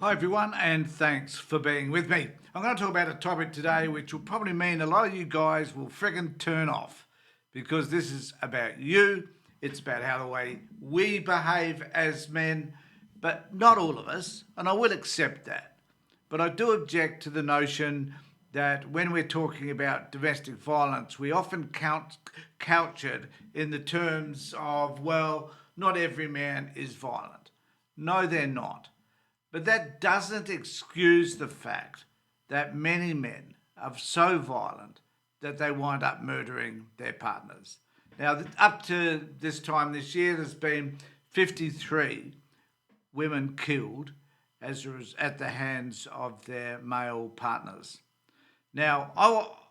Hi everyone, and thanks for being with me. I'm going to talk about a topic today which will probably mean a lot of you guys will friggin' turn off, because this is about you. It's about how the way we behave as men, but not all of us, and I will accept that. But I do object to the notion that when we're talking about domestic violence, we often couch it in the terms of, well, not every man is violent. No, they're not. But that doesn't excuse the fact that many men are so violent that they wind up murdering their partners. Now, up to this time this year, there's been 53 women killed at the hands of their male partners. Now,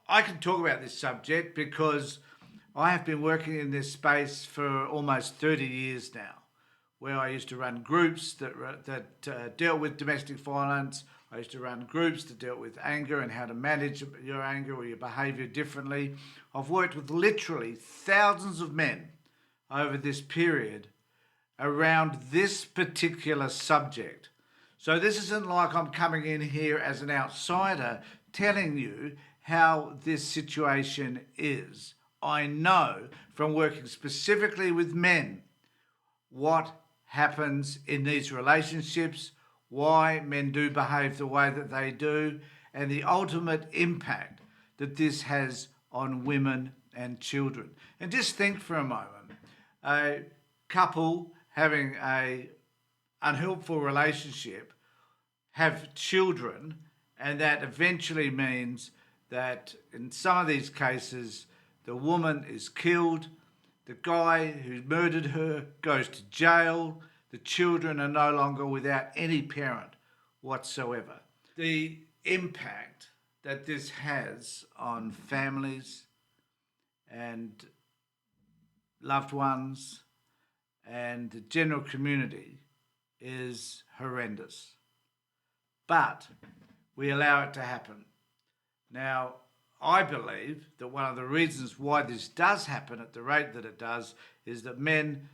I can talk about this subject because I have been working in this space for almost 30 years now, where I used to run groups that dealt with domestic violence. I used to run groups that dealt with anger and how to manage your anger or your behaviour differently. I've worked with literally thousands of men over this period around this particular subject. So this isn't like I'm coming in here as an outsider telling you how this situation is. I know from working specifically with men what happens in these relationships, why men do behave the way that they do, and the ultimate impact that this has on women and children. And just think for a moment, a couple having a unhelpful relationship have children, and that eventually means that in some of these cases the woman is killed, the guy who murdered her goes to jail, the children are no longer without any parent whatsoever. The impact that this has on families and loved ones and the general community is horrendous. But we allow it to happen. Now, I believe that one of the reasons why this does happen at the rate that it does is that men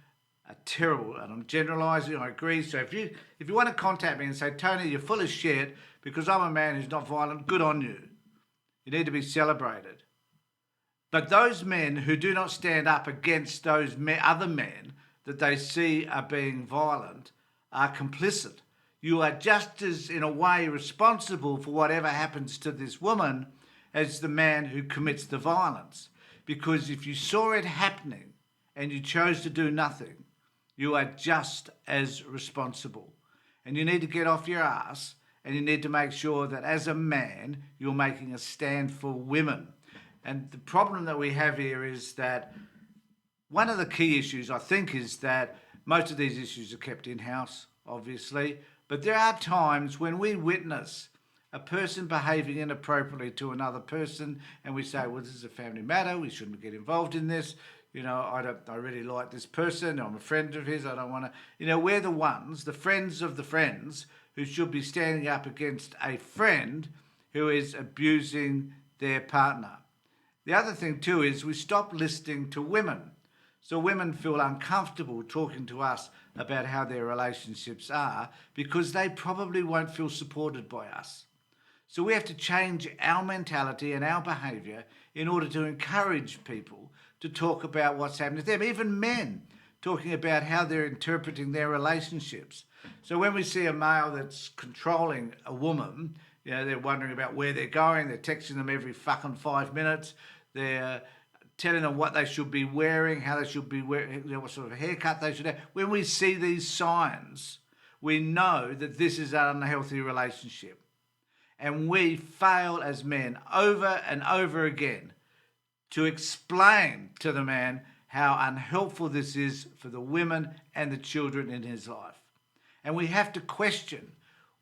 are terrible, and I'm generalising, I agree. So if you want to contact me and say, Tony, you're full of shit because I'm a man who's not violent, good on you. You need to be celebrated. But those men who do not stand up against those other men that they see are being violent are complicit. You are just as, in a way, responsible for whatever happens to this woman as the man who commits the violence. Because if you saw it happening and you chose to do nothing, you are just as responsible. And you need to get off your ass, and you need to make sure that as a man, you're making a stand for women. And the problem that we have here is that one of the key issues, I think, is that most of these issues are kept in-house, obviously. But there are times when we witness a person behaving inappropriately to another person, and we say, well, this is a family matter, we shouldn't get involved in this. You know, I really like this person, I'm a friend of his, I don't want to... You know, we're the ones, the friends of the friends, who should be standing up against a friend who is abusing their partner. The other thing too is we stop listening to women. So women feel uncomfortable talking to us about how their relationships are because they probably won't feel supported by us. So we have to change our mentality and our behaviour in order to encourage people to talk about what's happening to them, even men talking about how they're interpreting their relationships. So when we see a male that's controlling a woman, you know, they're wondering about where they're going, they're texting them every fucking 5 minutes, they're telling them what they should be wearing, how they should be wearing, you know, what sort of haircut they should have. When we see these signs, we know that this is an unhealthy relationship. And we fail as men over and over again to explain to the man how unhelpful this is for the women and the children in his life. And we have to question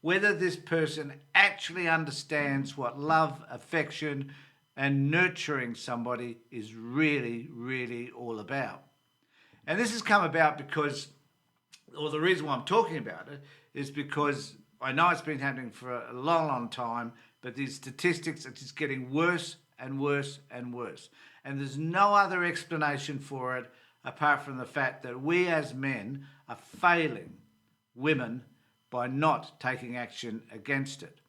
whether this person actually understands what love, affection, and nurturing somebody is really, really all about. And this has come about because, or the reason why I'm talking about it, is because I know it's been happening for a long, long time, but these statistics are just getting worse and worse and worse. And there's no other explanation for it apart from the fact that we as men are failing women by not taking action against it.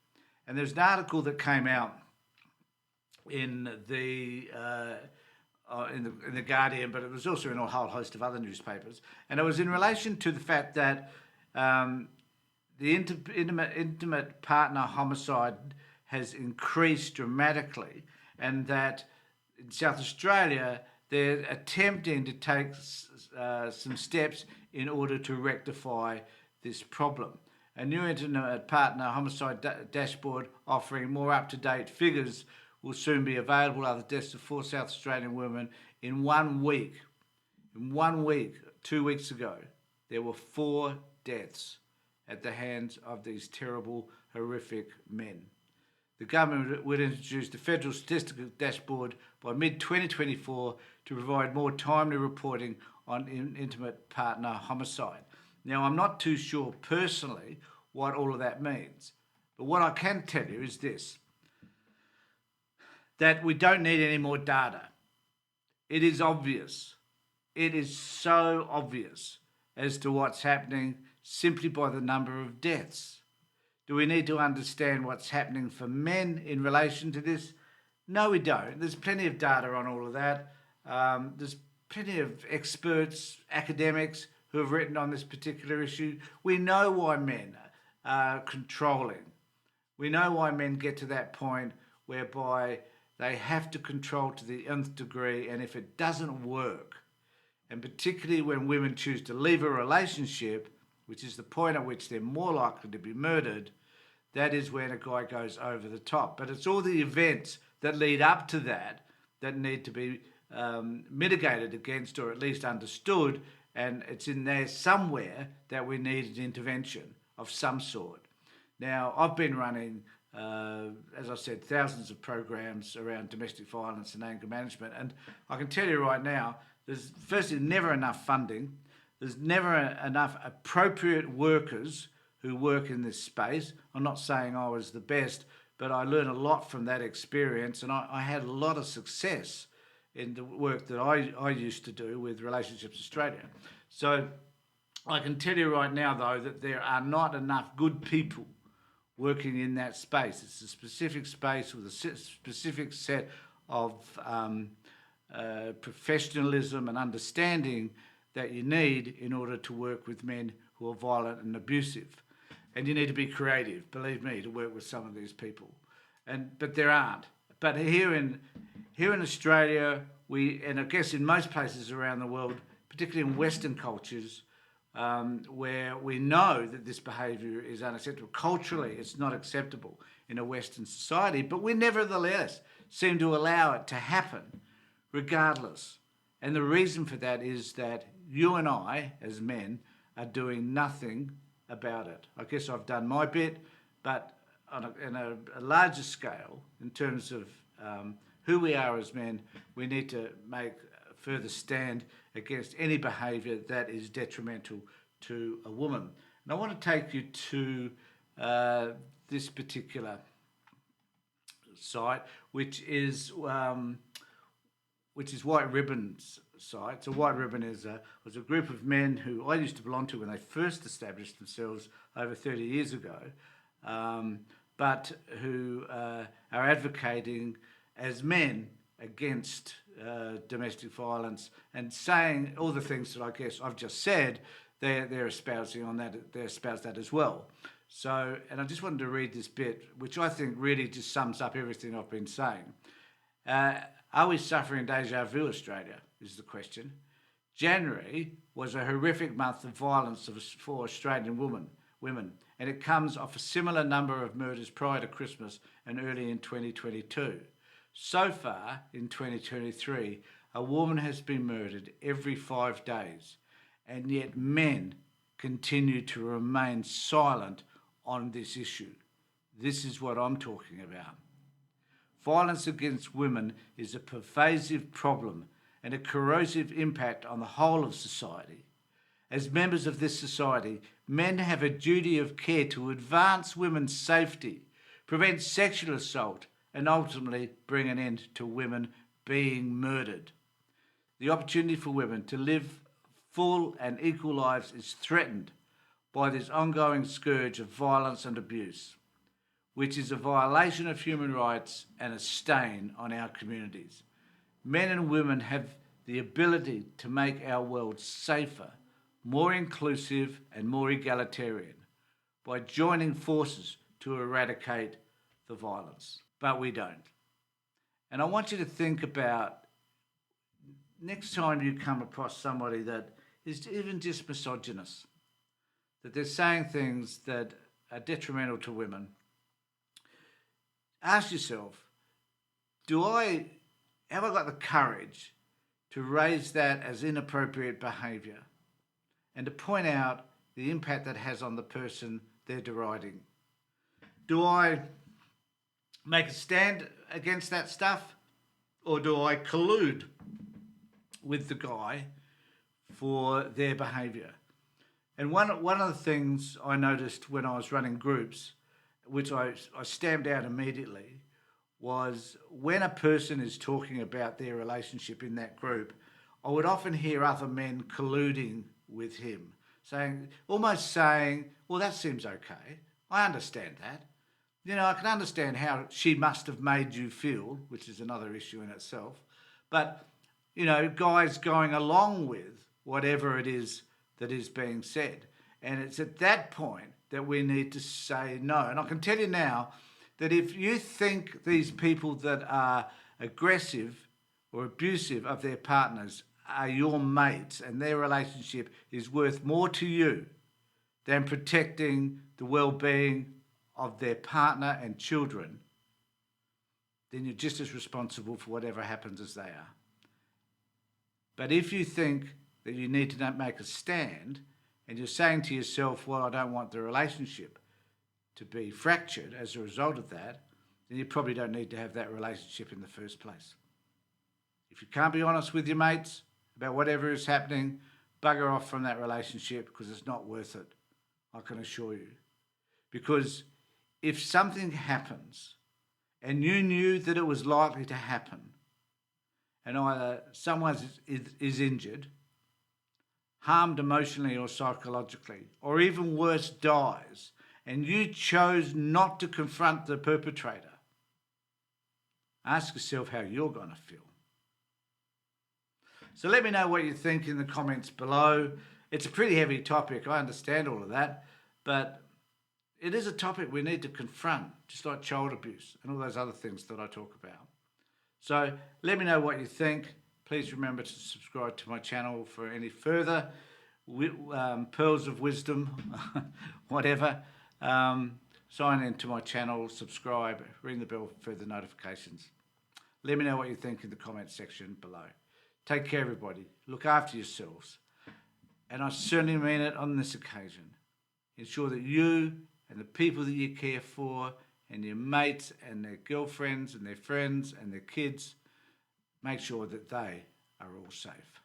And there's an article that came out in the Guardian, but it was also in a whole host of other newspapers, and it was in relation to the fact that the intimate partner homicide has increased dramatically, and that in South Australia they're attempting to take some steps in order to rectify this problem. A new intimate partner homicide dashboard offering more up-to-date figures will soon be available. Other deaths of 4 South Australian women in 1 week. In 1 week, 2 weeks ago, there were 4 deaths at the hands of these terrible, horrific men. The government would introduce the Federal Statistical Dashboard by mid-2024 to provide more timely reporting on intimate partner homicide. Now, I'm not too sure personally what all of that means, but what I can tell you is this, that we don't need any more data. It is obvious. It is so obvious as to what's happening simply by the number of deaths. Do we need to understand what's happening for men in relation to this? No, we don't. There's plenty of data on all of that. There's plenty of experts, academics who have written on this particular issue. We know why men are controlling. We know why men get to that point whereby they have to control to the nth degree, and if it doesn't work, and particularly when women choose to leave a relationship, which is the point at which they're more likely to be murdered, that is when a guy goes over the top. But it's all the events that lead up to that that need to be mitigated against, or at least understood, and it's in there somewhere that we need an intervention of some sort. Now, I've been running, as I said, thousands of programs around domestic violence and anger management, and I can tell you right now, there's firstly never enough funding, there's never enough appropriate workers who work in this space. I'm not saying I was the best, but I learned a lot from that experience, and I had a lot of success in the work that I used to do with Relationships Australia. So I can tell you right now, though, that there are not enough good people working in that space. It's a specific space with a specific set of professionalism and understanding that you need in order to work with men who are violent and abusive. And you need to be creative, believe me, to work with some of these people. But there aren't. But here in Australia, and I guess in most places around the world, particularly in Western cultures, where we know that this behaviour is unacceptable. Culturally, it's not acceptable in a Western society, but we nevertheless seem to allow it to happen regardless. And the reason for that is that you and I, as men, are doing nothing about it. I guess I've done my bit, but on a larger scale, in terms of who we are as men, we need to make a further stand against any behaviour that is detrimental to a woman. And I want to take you to this particular site, which is White Ribbon's site. So White Ribbon was a group of men who I used to belong to when they first established themselves over 30 years ago, but who are advocating as men against domestic violence and saying all the things that I guess I've just said. They're espousing on that. They espouse that as well. So, and I just wanted to read this bit, which I think really just sums up everything I've been saying. Are we suffering deja vu, Australia, is the question. January was a horrific month of violence for Australian women, and it comes off a similar number of murders prior to Christmas and early in 2022. So far, in 2023, a woman has been murdered every 5 days, and yet men continue to remain silent on this issue. This is what I'm talking about. Violence against women is a pervasive problem and a corrosive impact on the whole of society. As members of this society, men have a duty of care to advance women's safety, prevent sexual assault, and ultimately bring an end to women being murdered. The opportunity for women to live full and equal lives is threatened by this ongoing scourge of violence and abuse, which is a violation of human rights and a stain on our communities. Men and women have the ability to make our world safer, more inclusive and more egalitarian by joining forces to eradicate the violence. But we don't. And I want you to think about next time you come across somebody that is even just misogynist, that they're saying things that are detrimental to women, ask yourself, have I got the courage to raise that as inappropriate behaviour and to point out the impact that has on the person they're deriding? Do I make a stand against that stuff, or do I collude with the guy for their behaviour? And one of the things I noticed when I was running groups, which I stamped out immediately, was when a person is talking about their relationship in that group, I would often hear other men colluding with him, almost saying, well, that seems okay. I understand that. I can understand how she must have made you feel, which is another issue in itself. But, guys going along with whatever it is that is being said. And it's at that point that we need to say no. And I can tell you now that if you think these people that are aggressive or abusive of their partners are your mates and their relationship is worth more to you than protecting the well-being of their partner and children, then you're just as responsible for whatever happens as they are. But if you think that you need to make a stand and you're saying to yourself, well, I don't want the relationship to be fractured as a result of that, then you probably don't need to have that relationship in the first place. If you can't be honest with your mates about whatever is happening, bugger off from that relationship because it's not worth it, I can assure you. Because if something happens and you knew that it was likely to happen and either someone is injured, harmed emotionally or psychologically, or even worse, dies, and you chose not to confront the perpetrator, ask yourself how you're going to feel. So let me know what you think in the comments below. It's a pretty heavy topic, I understand all of that, but it is a topic we need to confront, just like child abuse and all those other things that I talk about. So let me know what you think. Please remember to subscribe to my channel for any further pearls of wisdom, whatever. Sign into my channel, subscribe, ring the bell for further notifications. Let me know what you think in the comments section below. Take care, everybody. Look after yourselves. And I certainly mean it on this occasion. Ensure that you and the people that you care for and your mates and their girlfriends and their friends and their kids, make sure that they are all safe.